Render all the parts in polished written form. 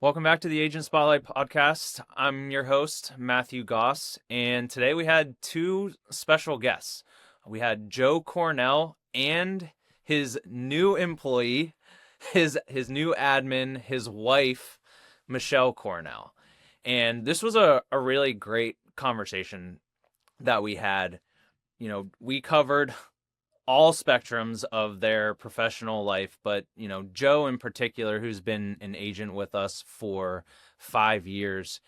Welcome back to the Agent Spotlight podcast. I'm your host, Matthew Gaus, and today we had two special guests. We had Joe Cornell and his new employee, his new admin, his wife, Michelle Cornell. And this was a really great conversation that we had. We covered all spectrums of their professional life, but Joe in particular, who's been an agent with us for 5 years,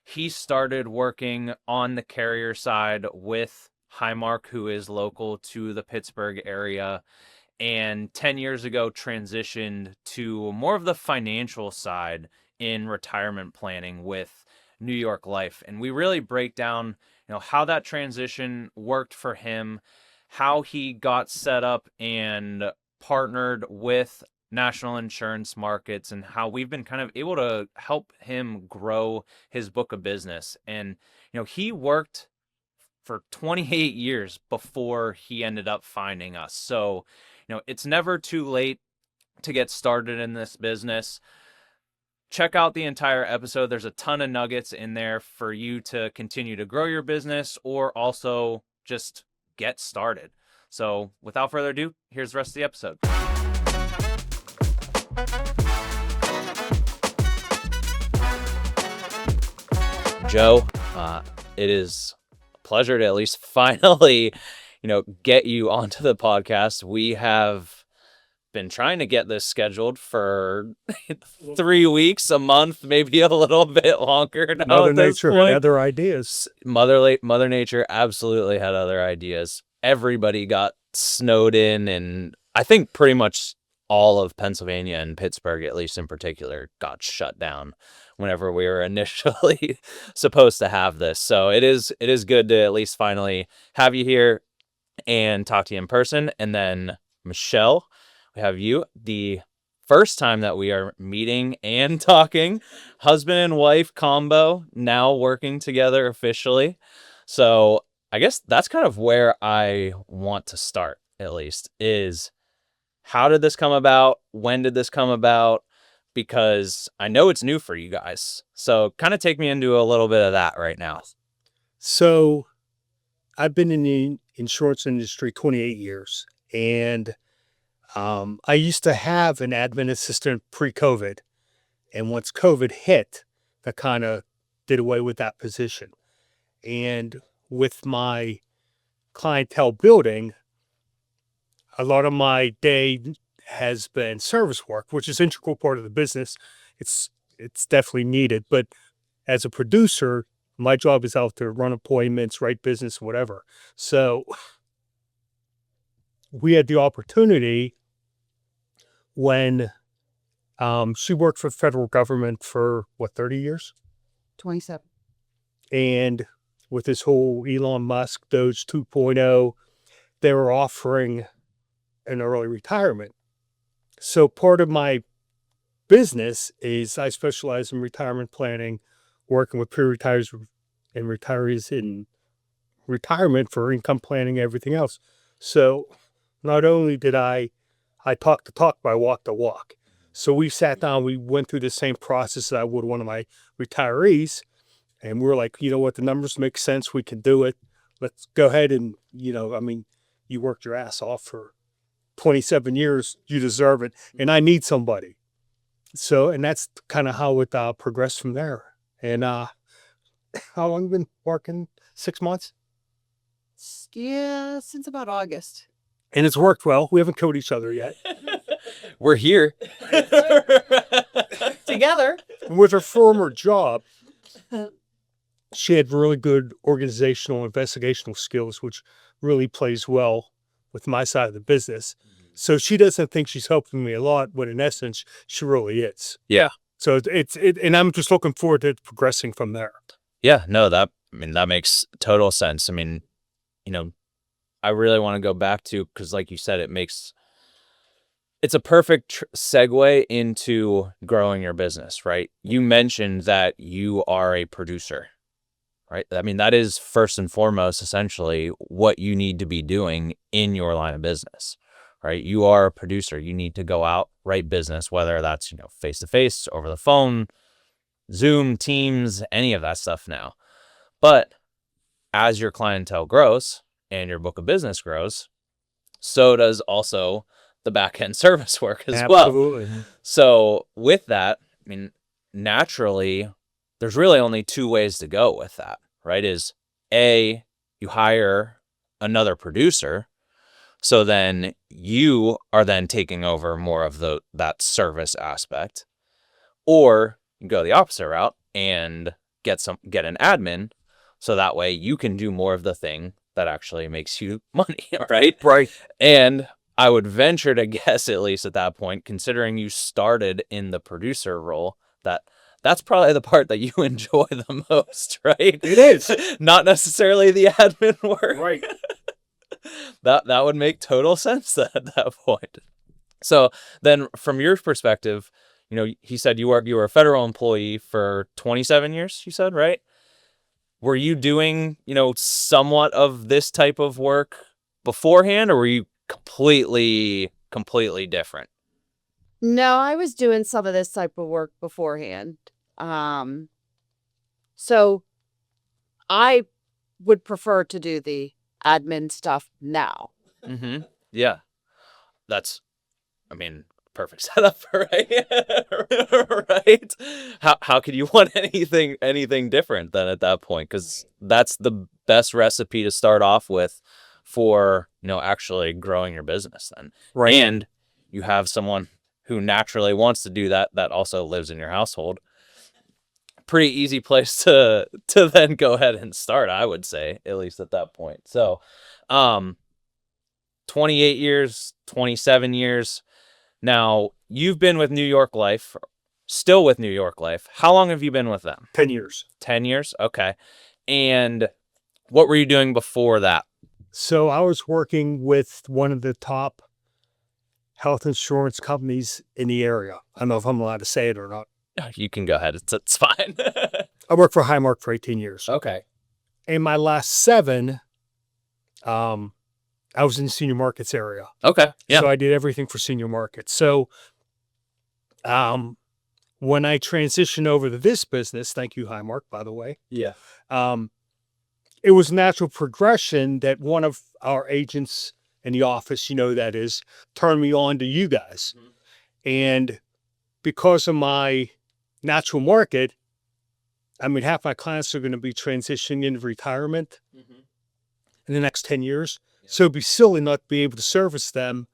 he started working on the carrier side with Highmark, who is local to the Pittsburgh area, and 10 years ago transitioned to more of the financial side in retirement planning with New York Life. And we really break down how that transition worked for him, how he got set up and partnered with national insurance markets, and how we've been kind of able to help him grow his book of business. And, he worked for 28 years before he ended up finding us. So, it's never too late to get started in this business. Check out the entire episode. There's a ton of nuggets in there for you to continue to grow your business or also just get started. So without further ado, here's the rest of the episode. Joe, it is a pleasure to at least finally, get you onto the podcast. We have been trying to get this scheduled for 3 weeks, a month, maybe a little bit longer. Mother Nature had other ideas. Mother Nature absolutely had other ideas. Everybody got snowed in, and I think pretty much all of Pennsylvania and Pittsburgh, at least in particular, got shut down whenever we were initially supposed to have this. So it is good to at least finally have you here and talk to you in person. And then Michelle, we have you, the first time that we are meeting and talking, husband and wife combo, now working together officially. So I guess that's kind of where I want to start, at least, is how did this come about? When did this come about? Because I know it's new for you guys. So kind of take me into a little bit of that right now. So I've been in the insurance industry 28 years, and I used to have an admin assistant pre-COVID, and once COVID hit, that kind of did away with that position. And with my clientele building, a lot of my day has been service work, which is an integral part of the business. It's definitely needed. But as a producer, my job is out to run appointments, write business, whatever. So we had the opportunity when she worked for the federal government for, 30 years? 27. And with this whole Elon Musk, Doge 2.0, they were offering an early retirement. So part of my business is I specialize in retirement planning, working with pre-retirees and retirees in retirement for income planning, everything else. So not only did I talk the talk, but I walk the walk. So we sat down, we went through the same process that I would one of my retirees. And we were like, you know what, the numbers make sense. We can do it. Let's go ahead and, you worked your ass off for 27 years. You deserve it. And I need somebody. So, and that's kind of how it progressed from there. And how long have you been working? 6 months? Yeah, since about August. And it's worked well. We haven't killed each other yet. We're here. Together. With her former job, she had really good organizational investigational skills, which really plays well with my side of the business. So she doesn't think she's helping me a lot, but in essence, she really is. Yeah. So and I'm just looking forward to progressing from there. Yeah, no, that makes total sense. I really want to go back to, because like you said, it's a perfect segue into growing your business, right? You mentioned that you are a producer, right? That is first and foremost, essentially, what you need to be doing in your line of business, right? You are a producer. You need to go out, write business, whether that's, face to face, over the phone, Zoom, Teams, any of that stuff now. But as your clientele grows and your book of business grows, so does also the back-end service work as well. Absolutely. So with that, I mean, naturally, there's really only two ways to go with that, right? Is A, you hire another producer, so then you are then taking over more of that service aspect, or you go the opposite route and get an admin, so that way you can do more of the thing that actually makes you money, right? Right. And I would venture to guess, at least at that point, considering you started in the producer role, that's probably the part that you enjoy the most, right? It is. Not necessarily the admin work. Right. That would make total sense then at that point. So then from your perspective, he said you were a federal employee for 27 years, you said, right? Were you doing, somewhat of this type of work beforehand, or were you completely different? No, I was doing some of this type of work beforehand. So I would prefer to do the admin stuff now. Mm-hmm. Yeah. That's, perfect setup, right? Right? How could you want anything different than at that point? Because that's the best recipe to start off with for, actually growing your business then. Right. And you have someone who naturally wants to do that also lives in your household. Pretty easy place to then go ahead and start, I would say, at least at that point. So, 28 years, 27 years. Now, you've been with New York Life, still with New York Life. How long have you been with them? 10 years. 10 years? Okay. And what were you doing before that? So I was working with one of the top health insurance companies in the area. I don't know if I'm allowed to say it or not. You can go ahead. It's fine. I worked for Highmark for 18 years. Okay. In my last 7, I was in the senior markets area. Okay. Yeah. So I did everything for senior markets. So when I transitioned over to this business, thank you, Highmark, by the way. Yeah. It was natural progression that one of our agents in the office, that is, turned me on to you guys. Mm-hmm. And because of my natural market, half my clients are going to be transitioning into retirement in the next 10 years. Yeah. So it'd be silly not to be able to service them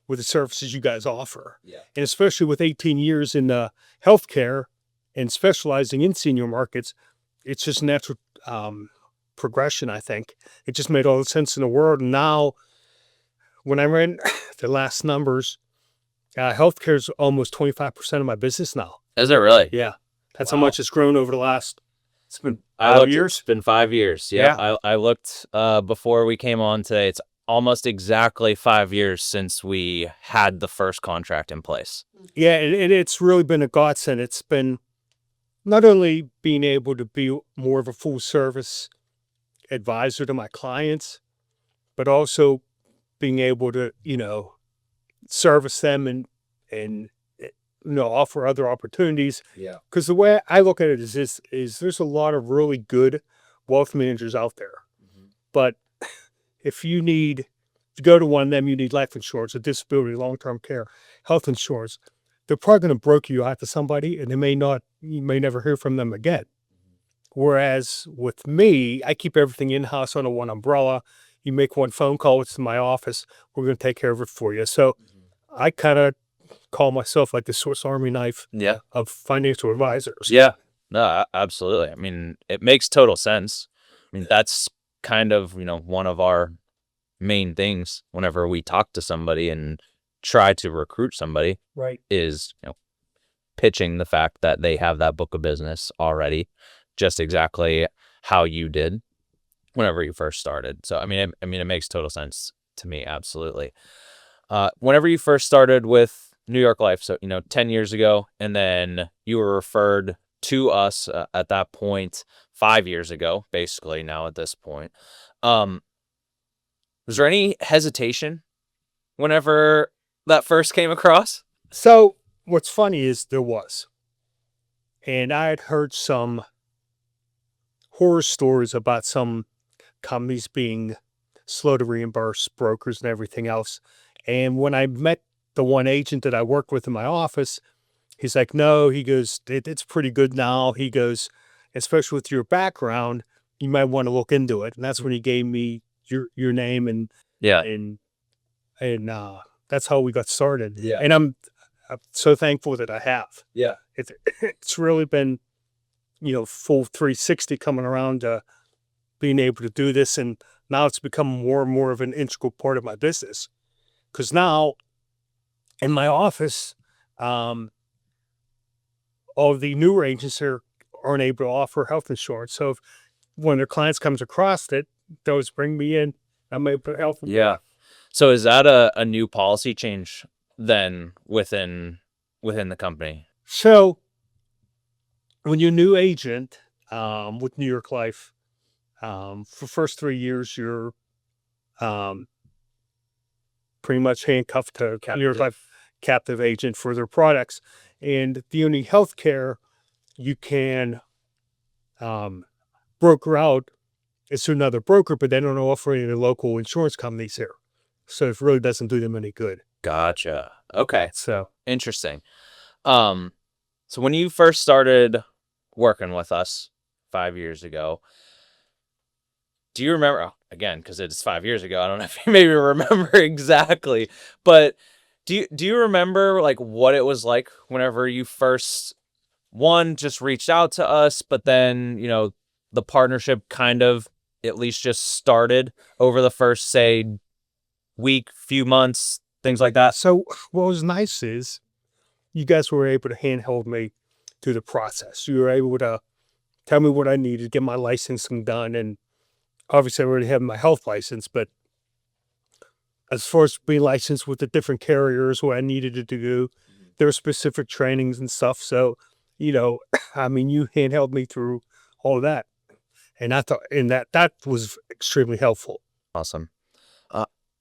with the services you guys offer. Yeah. And especially with 18 years in healthcare and specializing in senior markets, it's just natural progression, I think. It just made all the sense in the world. And now, when I ran the last numbers, healthcare is almost 25% of my business now. Is it really? Yeah. That's how much it's grown over the last, it's been 5 years. It's been 5 years. Yeah. I looked before we came on today. It's almost exactly 5 years since we had the first contract in place. Yeah, it's really been a godsend. It's been not only being able to be more of a full service advisor to my clients, but also being able to, service them and offer other opportunities. Yeah. Because the way I look at it is there's a lot of really good wealth managers out there. Mm-hmm. But if you go to one of them, you need life insurance, a disability, long-term care, health insurance, they're probably going to broker you out to somebody, and you may never hear from them again. Mm-hmm. Whereas with me, I keep everything in-house under one umbrella. You make one phone call, it's to my office, we're going to take care of it for you. So I kind of call myself like the Swiss Army knife of financial advisors. Yeah, no, absolutely. It makes total sense. That's kind of, one of our main things whenever we talk to somebody and try to recruit somebody, right, is, pitching the fact that they have that book of business already, just exactly how you did whenever you first started. So, it makes total sense to me. Absolutely. Whenever you first started with New York Life, so, 10 years ago, and then you were referred to us at that point 5 years ago, basically now at this point. Was there any hesitation whenever that first came across? So what's funny is there was. And I had heard some horror stories about some companies being slow to reimburse brokers and everything else. And when I met the one agent that I worked with in my office, he's like, no, he goes, it's pretty good now. He goes, especially with your background, you might want to look into it. And that's when he gave me your name and Yeah. and that's how we got started. Yeah. And I'm so thankful that I have. Yeah. It's really been, full 360 coming around to being able to do this. And now it's become more and more of an integral part of my business. Because now in my office, all the newer agents aren't able to offer health insurance. So if when their clients comes across it, they'll just bring me in. I'm able to help them. Yeah. So is that a new policy change then within the company? So when you're a new agent with New York Life, for the first 3 years, you're pretty much handcuffed to New York Life captive agent for their products. And the only healthcare you can broker out is to another broker, but they don't offer any of the local insurance companies here. So it really doesn't do them any good. Gotcha. Okay. So Interesting. So when you first started working with us 5 years ago, do you remember, again, because it's 5 years ago, I don't know if you maybe remember exactly, but do you remember like what it was like whenever you first, just reached out to us, but then, the partnership kind of at least just started over the first, say, week, few months, things like that? So what was nice is you guys were able to handhold me through the process. You were able to tell me what I needed, get my licensing done. And obviously I already have my health license, but as far as being licensed with the different carriers, what I needed to do, there were specific trainings and stuff. So, you handheld me through all of that. And I thought, and that was extremely helpful. Awesome.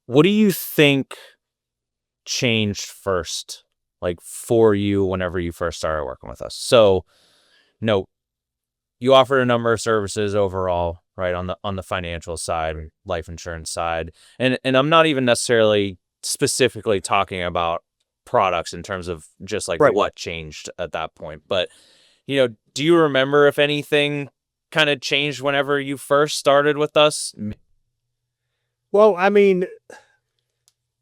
What do you think changed first, like for you whenever you first started working with us? So, you offered a number of services overall, right, on the financial side, life insurance side, and I'm not even necessarily specifically talking about products in terms of just like Right. what changed at that point, but do you remember if anything kind of changed whenever you first started with us? Well,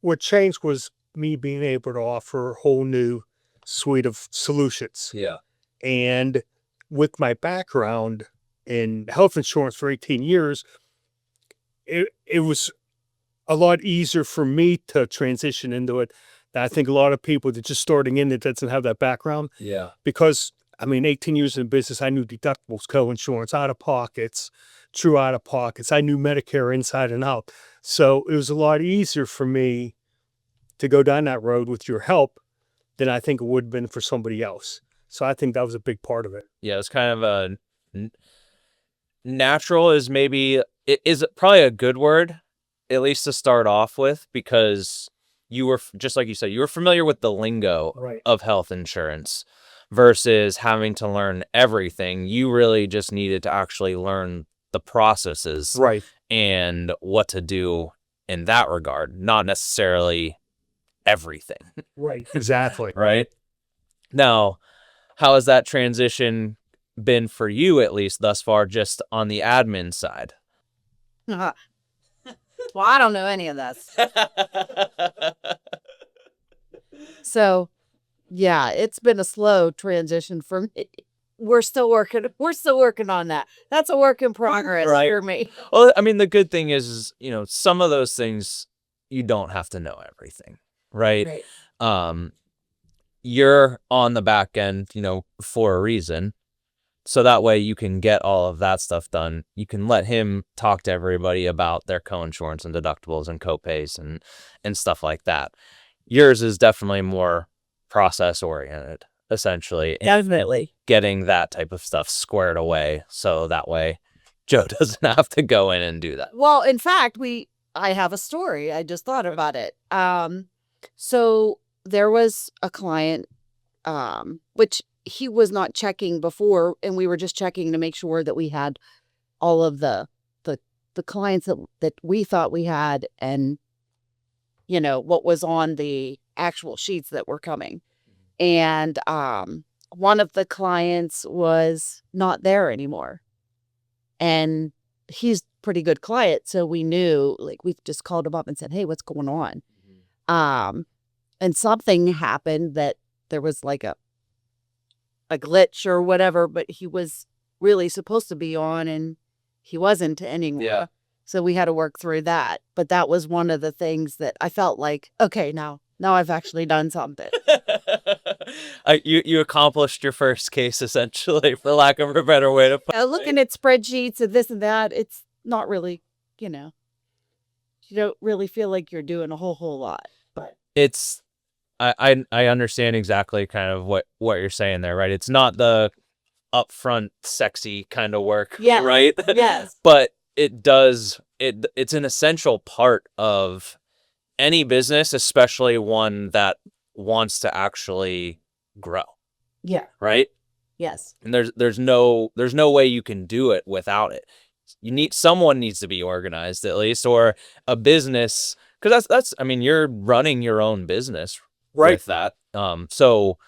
what changed was me being able to offer a whole new suite of solutions. Yeah. And with my background in health insurance for 18 years, it was a lot easier for me to transition into it than I think a lot of people that just starting in that doesn't have that background. Yeah. Because 18 years in business, I knew deductibles, co-insurance, out-of-pockets, true out-of-pockets. I knew Medicare inside and out. So it was a lot easier for me to go down that road with your help than I think it would have been for somebody else. So I think that was a big part of it. Yeah, it's kind of a natural is probably a good word, at least to start off with, because you were, just like you said, you were familiar with the lingo Right. of health insurance versus having to learn everything. You really just needed to actually learn the processes Right. and what to do in that regard, not necessarily everything. Right. Exactly. Right. Now, how has that transition been for you, at least thus far, just on the admin side? Well, I don't know any of this. So, yeah, it's been a slow transition for me. We're still working on that. That's a work in progress Right. for me. Well, the good thing is, some of those things you don't have to know everything, right? You're on the back end, for a reason. So that way you can get all of that stuff done. You can let him talk to everybody about their co-insurance and deductibles and co-pays and stuff like that. Yours is definitely more process oriented, essentially. Definitely. Getting that type of stuff squared away. So that way Joe doesn't have to go in and do that. Well, in fact, I have a story. I just thought about it. So there was a client, which he was not checking before, and we were just checking to make sure that we had all of the clients that we thought we had, and what was on the actual sheets that were coming. And one of the clients was not there anymore, and he's a pretty good client, so we knew, like, we just called him up and said, hey, what's going on? And something happened that there was like a glitch or whatever, but he was really supposed to be on and he wasn't anymore. Yeah. So we had to work through that. But that was one of the things that I felt like, okay, now I've actually done something. You accomplished your first case, essentially, for lack of a better way to put it. Looking at spreadsheets and this and that, it's not really, you don't really feel like you're doing a whole lot. But It's I understand exactly kind of what you're saying there, right? It's not the upfront sexy kind of work, Yes. right? Yes. But it's an essential part of any business, especially one that wants to actually grow, Yeah. right? Yes. And there's no way you can do it without it. Someone needs to be organized, at least, or a business, because that's I mean, you're running your own business, Right. with that. So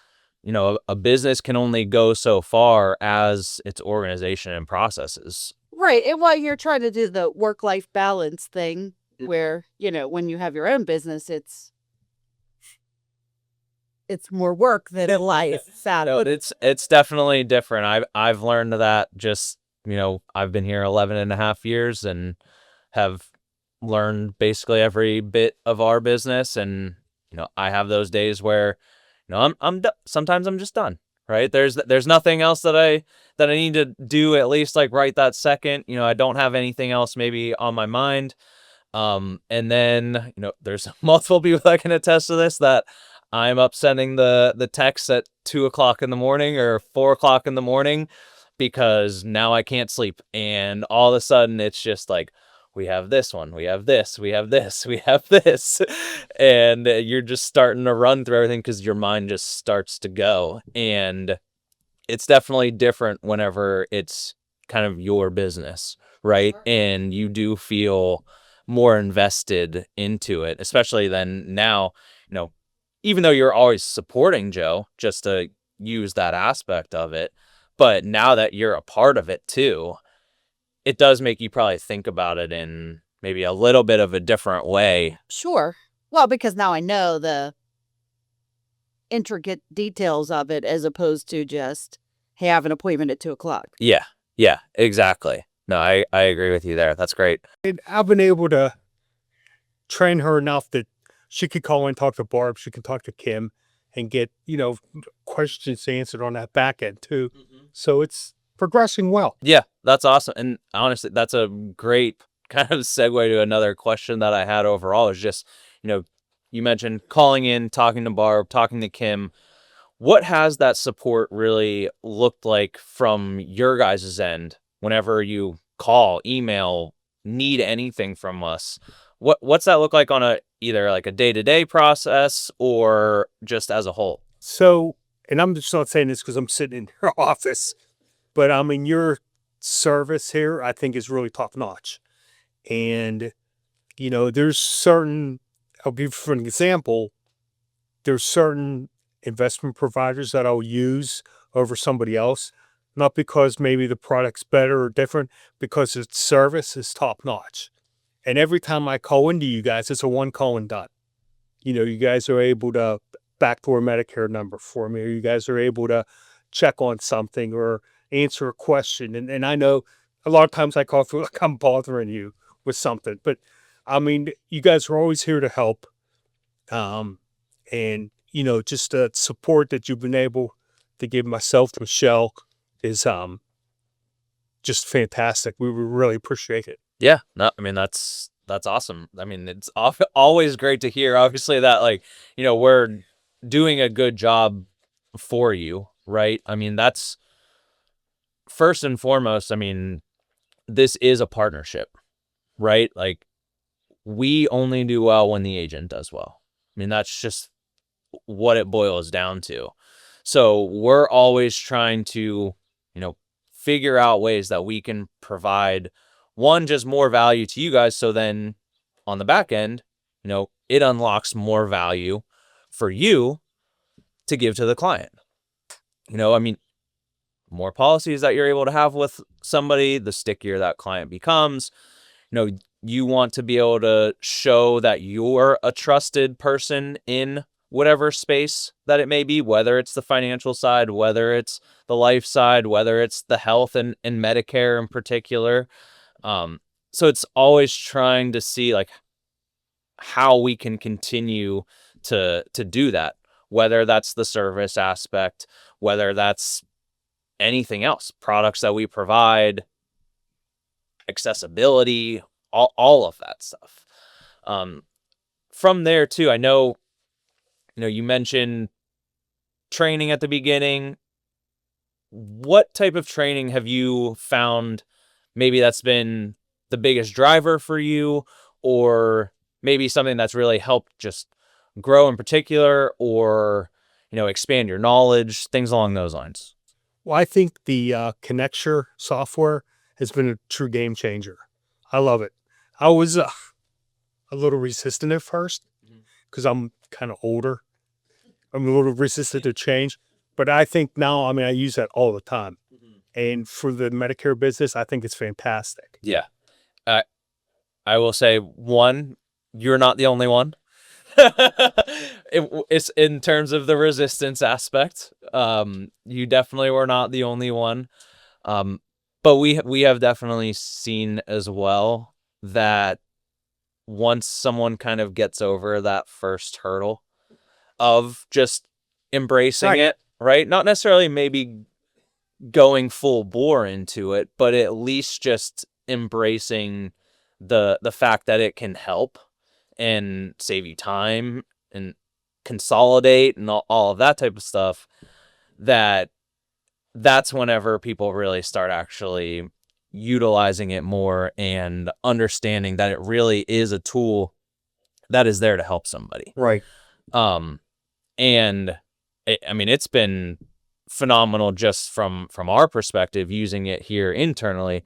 a business can only go so far as its organization and processes. Right. And while you're trying to do the work-life balance thing, where, when you have your own business, it's more work than life. No, it's definitely different. I've learned that just, I've been here 11 and a half years and have learned basically every bit of our business. And, I have those days where, sometimes I'm just done, right? There's nothing else that I need to do, at least like right that second. I don't have anything else maybe on my mind. And then, there's multiple people that can attest to this, that I'm up sending the texts at 2:00 in the morning or 4:00 in the morning because now I can't sleep. And all of a sudden it's just like, we have this one, we have this, we have this, we have this. And you're just starting to run through everything because your mind just starts to go. And it's definitely different whenever it's kind of your business, right? Sure. And you do feel more invested into it, especially then now, even though you're always supporting Joe, just to use that aspect of it, but now that you're a part of it too, it does make you probably think about it in maybe a little bit of a different way. Sure. Well, because now I know the intricate details of it, as opposed to just, hey, I have an appointment at 2:00. Yeah, exactly. No, I agree with you there. That's great. And I've been able to train her enough that she could call and talk to Barb, she can talk to Kim and get, questions answered on that back end too. So it's progressing well. Yeah, that's awesome. And honestly, that's a great kind of segue to another question that I had overall, is just, you mentioned calling in, talking to Barb, talking to Kim. What has that support really looked like from your guys' end whenever you call, email, need anything from us? What's that look like on either like a day-to-day process or just as a whole? So, and I'm just not saying this because I'm sitting in your office, but I mean, your service here, I think, is really top notch. And, there's certain, I'll give you an example, there's certain investment providers that I'll use over somebody else, not because maybe the product's better or different, because its service is top notch. And every time I call into you guys, it's a one call and done. You guys are able to backdoor Medicare number for me, or you guys are able to check on something or answer a question. And I know a lot of times I call for like I'm bothering you with something, but I mean, you guys are always here to help. And, just the support that you've been able to give myself to Michelle is just fantastic. We really appreciate it. Yeah, no, I mean, that's awesome. I mean, it's always great to hear, obviously, that we're doing a good job for you, right? I mean, that's first and foremost. I mean, this is a partnership, right? Like, we only do well when the agent does well. I mean, that's just what it boils down to. So we're always trying to, figure out ways that we can provide just more value to you guys. So then on the back end, it unlocks more value for you to give to the client. More policies that you're able to have with somebody, the stickier that client becomes. You want to be able to show that you're a trusted person in whatever space that it may be, whether it's the financial side, whether it's the life side, whether it's the health and Medicare in particular. So it's always trying to see like how we can continue to do that, whether that's the service aspect, whether that's anything else, products that we provide, accessibility, all of that stuff. From there too, I know, you mentioned training at the beginning. What type of training have you found maybe that's been the biggest driver for you, or maybe something that's really helped just grow in particular, or, expand your knowledge, things along those lines? Well, I think the Connecture software has been a true game changer. I love it. I was a little resistant at first because I'm kind of older. I'm a little resistant to change, but I think now, I use that all the time. And for the Medicare business, I think it's fantastic. Yeah. I will say, one, you're not the only one. It's in terms of the resistance aspect. You definitely were not the only one. But we have definitely seen as well that once someone kind of gets over that first hurdle of just embracing it, right? Not necessarily maybe going full bore into it, but at least just embracing the fact that it can help and save you time and consolidate and all of that type of stuff, that's whenever people really start actually utilizing it more and understanding that it really is a tool that is there to help somebody. Right. And it's been phenomenal just from our perspective using it here internally,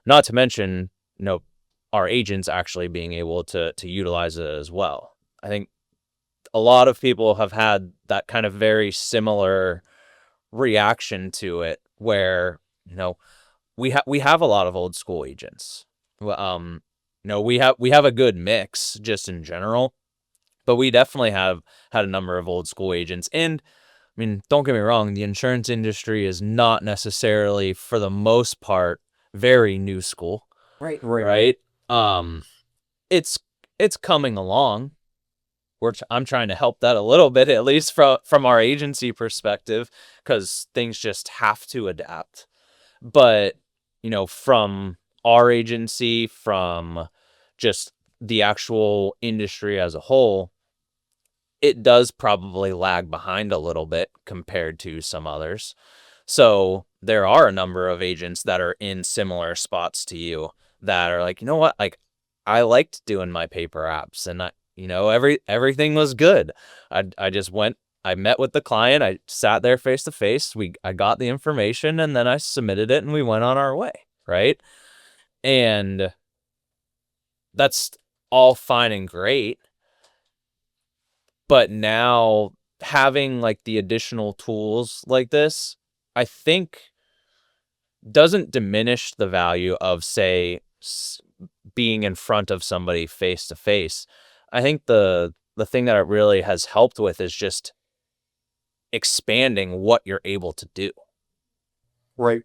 not to mention, our agents actually being able to utilize it as well. I think a lot of people have had that kind of very similar reaction to it where, we have a lot of old school agents. We have a good mix just in general, but we definitely have had a number of old school agents. And don't get me wrong, the insurance industry is not necessarily, for the most part, very new school. Right. It's coming along. I'm trying to help that a little bit, at least from our agency perspective, because things just have to adapt. But, from our agency, from just the actual industry as a whole, it does probably lag behind a little bit compared to some others. So there are a number of agents that are in similar spots to you that are like, you know what, like I liked doing my paper apps and everything was good. I just went, I met with the client, I sat there face to face, I got the information and then I submitted it and we went on our way, right? And that's all fine and great. But now having like the additional tools like this, I think doesn't diminish the value of, say, being in front of somebody face to face. I think the thing that it really has helped with is just expanding what you're able to do. Right?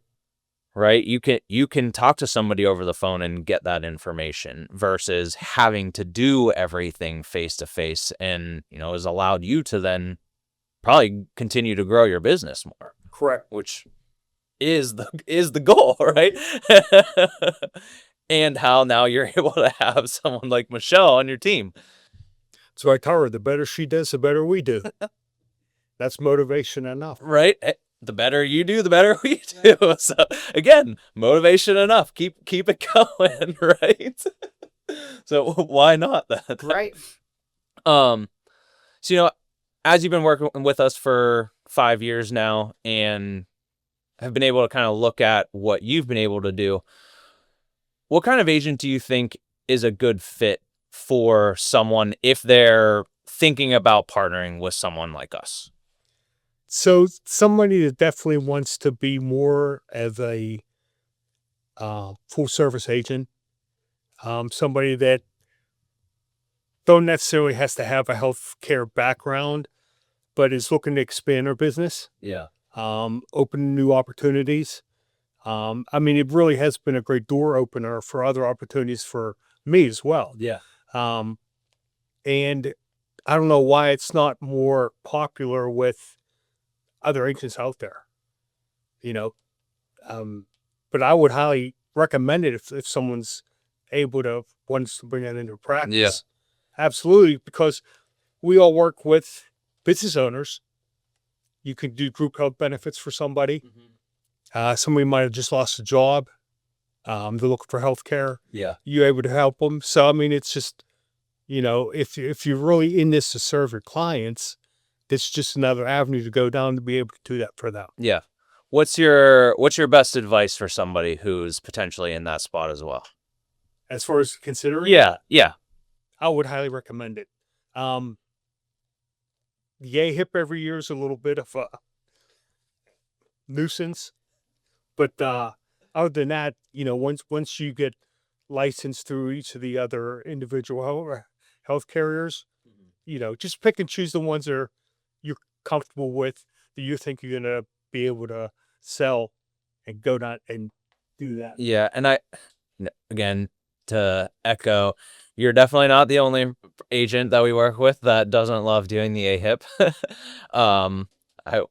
You can talk to somebody over the phone and get that information versus having to do everything face to face, and has allowed you to then probably continue to grow your business more. Correct. Which is the goal, right? And how now you're able to have someone like Michelle on your team. So I tell her, the better she does, the better we do. That's motivation enough. Right? The better you do, the better we do. So again, motivation enough. Keep it going, right? So why not that? Right. So as you've been working with us for 5 years now and have been able to kind of look at what you've been able to do. What kind of agent do you think is a good fit for someone if they're thinking about partnering with someone like us? So somebody that definitely wants to be more of a full service agent, somebody that don't necessarily has to have a healthcare background, but is looking to expand their business, Yeah. open new opportunities. I mean, it really has been a great door opener for other opportunities for me as well. Yeah. And I don't know why it's not more popular with other agents out there, you know. But I would highly recommend it if someone's wants to bring that into practice. Yeah. Absolutely, because we all work with business owners. You can do group health benefits for somebody. Somebody might have just lost a job. They're looking for health care. Yeah. You're able to help them. So, I mean, it's just, if you're really in this to serve your clients, it's just another avenue to go down to be able to do that for them. Yeah. What's your best advice for somebody who's potentially in that spot as well? As far as considering, Yeah. Yeah. I would highly recommend it. The AHIP every year is a little bit of a nuisance, but other than that, once you get licensed through each of the other individual health carriers, just pick and choose the ones that you're comfortable with, that you think you're gonna be able to sell, and go down and do that. Yeah. And again, to echo, you're definitely not the only agent that we work with that doesn't love doing the AHIP.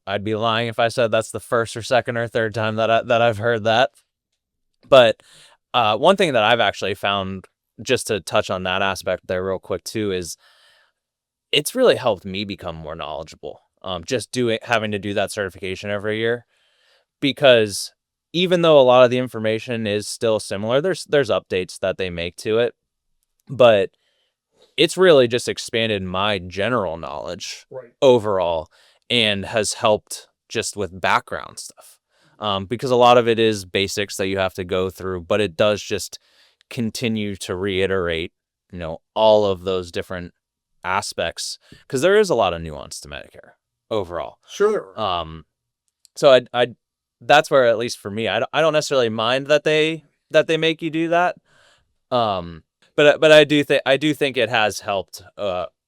I'd be lying if I said that's the first or second or third time that I've heard that. But one thing that I've actually found, just to touch on that aspect there real quick too, is it's really helped me become more knowledgeable. Just having to do that certification every year, because even though a lot of the information is still similar, there's updates that they make to it, but it's really just expanded my general knowledge overall, and has helped just with background stuff. Because a lot of it is basics that you have to go through, but it does just continue to reiterate, all of those different aspects, because there is a lot of nuance to Medicare overall. Sure. So I that's where, at least for me, I don't necessarily mind that they make you do that. But I do think it has helped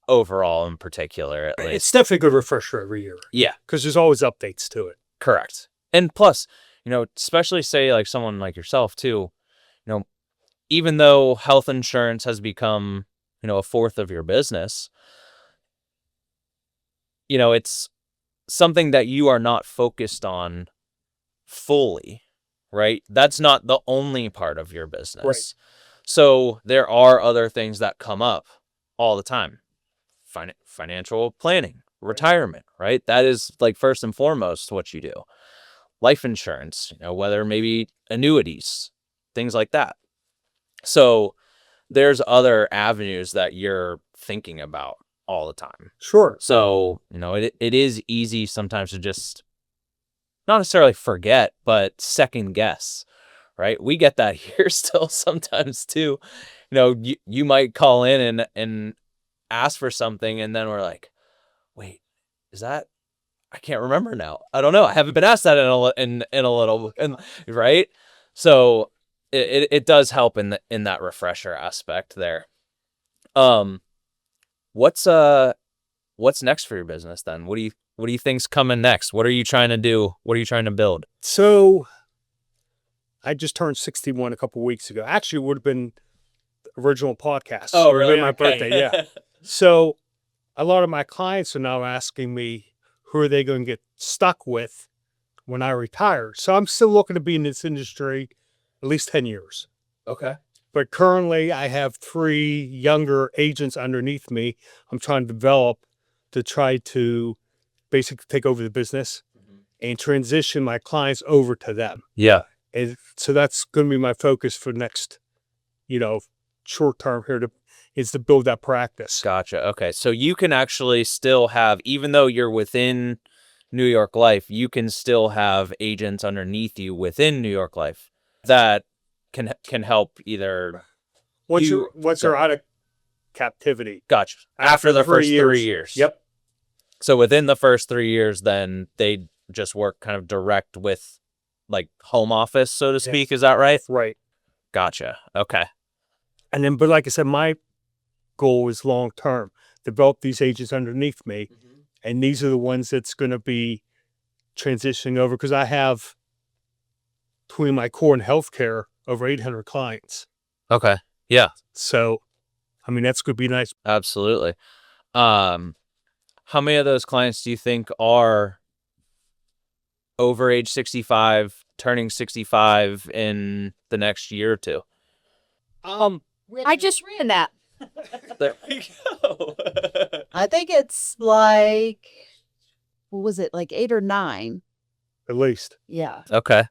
overall, in particular, at least. It's definitely a good refresher every year. Yeah, because there's always updates to it. correct. And plus, especially say like someone like yourself too, even though health insurance has become, a fourth of your business, it's something that you are not focused on fully, right? That's not the only part of your business. Right. So there are other things that come up all the time. Financial planning, retirement, right? That is like first and foremost what you do. Life insurance, whether maybe annuities, things like that. So there's other avenues that you're thinking about all the time. Sure. So, it is easy sometimes to just not necessarily forget, but second guess, right? We get that here still sometimes too. You might call in and ask for something, and then we're like, wait, is that, I can't remember now. I don't know. I haven't been asked that in a little, right? So it does help in that refresher aspect there. What's next for your business then? What do you think's coming next? What are you trying to do? What are you trying to build? So I just turned 61 a couple weeks ago. Actually, it would have been the original podcast. Oh, It would have really? been my Okay. birthday, yeah. So a lot of my clients are now asking me, who are they going to get stuck with when I retire? So I'm still looking to be in this industry at least 10 years. Okay. But currently I have 3 younger agents underneath me I'm trying to develop to try to basically take over the business and transition my clients over to them. Yeah. And so that's going to be my focus for next, short term here is to build that practice. Gotcha. Okay. So you can actually still have, even though you're within New York Life, you can still have agents underneath you within New York Life that can help either. Once You- you're out of captivity. Gotcha. After the first 3 years. Yep. So within the first 3 years, then they just work kind of direct with like home office, so to speak. Is that right? Right. Gotcha. Okay. And then, but like I said, my goal is long term. Develop these agents underneath me, and these are the ones that's going to be transitioning over because I have between my core and healthcare over 800 clients. Okay. Yeah, So, I mean, that's going to be nice. absolutely. How many of those clients do you think are over age 65, turning 65 in the next year or two? I just ran that. There we go. I think it's like, what was it, like 8 or 9? At least Yeah. Okay.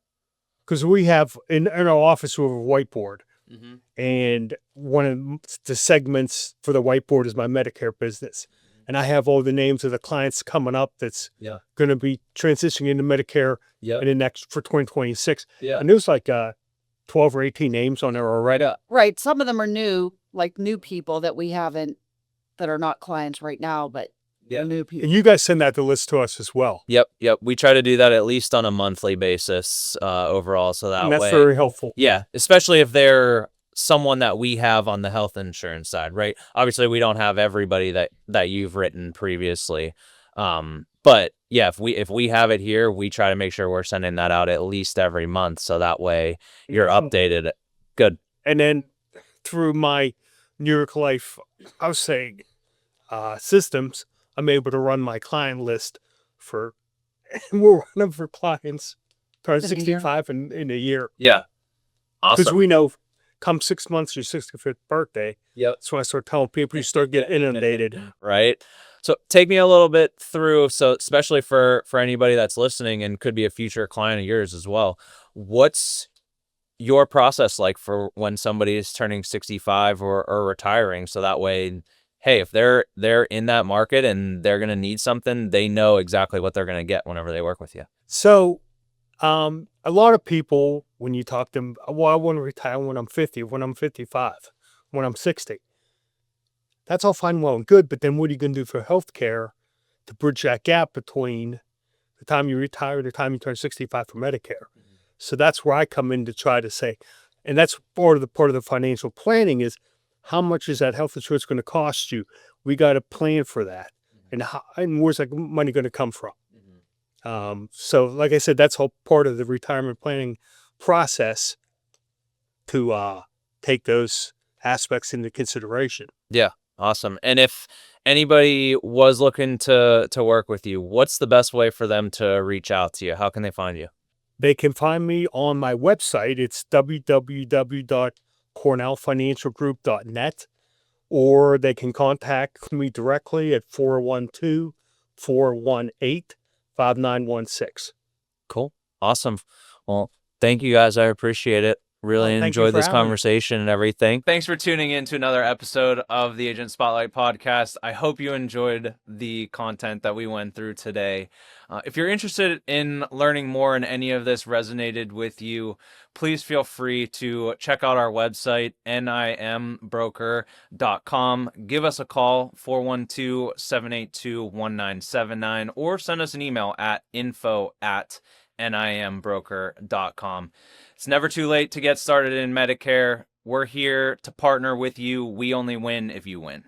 because we have in our office we have a whiteboard, Mm-hmm. and one of the segments for the whiteboard is my Medicare business, and I have all the names of the clients coming up that's Yeah. going to be transitioning into Medicare Yep. in the next for 2026. Yeah. And there's like 12 or 18 names on there already. Right. Some of them are new, like new people that we haven't, that are not clients right now, but Yeah. they're new people. And you guys send that the list to us as well. Yep. We try to do that at least on a monthly basis overall, so that And that's way. very helpful. Yeah, especially if they're someone that we have on the health insurance side, right? Obviously, we don't have everybody that you've written previously, but yeah, if we have it here, we try to make sure we're sending that out at least every month, so that way you're updated. Good. And then through my New York Life, I was saying systems, I'm able to run my client list for, and we're running for clients turn In a year? 65 in a year. Yeah. Because Awesome. we know come 6 months to your 65th birthday, Yep. that's when I start telling people you start getting inundated. Right. So take me a little bit through, so especially for anybody that's listening and could be a future client of yours as well, what's your process like for when somebody is turning 65 or retiring, so that way, hey, if they're in that market and they're going to need something, they know exactly what they're going to get whenever they work with you. So a lot of people, when you talk to them, well, I want to retire when I'm 50, when I'm 55, when I'm 60. That's all fine, well, and good, but then what are you going to do for healthcare to bridge that gap between the time you retire and the time you turn 65 for Medicare? So that's where I come in to try to say, and that's part of the financial planning is how much is that health insurance going to cost you? We got to plan for that, and where's that money going to come from? So like I said, that's all part of the retirement planning process to take those aspects into consideration. Yeah. Awesome. And if anybody was looking to work with you, what's the best way for them to reach out to you? How can they find you? They can find me on my website. It's www.cornellfinancialgroup.net, or they can contact me directly at 412-418-5916. Cool. Awesome. Well, thank you guys. I appreciate it. Really Thank you enjoyed for this having me. conversation and everything. Thanks for tuning in to another episode of the Agent Spotlight Podcast. I hope you enjoyed the content that we went through today. If you're interested in learning more and any of this resonated with you, please feel free to check out our website, nimbroker.com. Give us a call, 412-782-1979, or send us an email at info@nimbroker.com. It's never too late to get started in Medicare. We're here to partner with you. We only win if you win.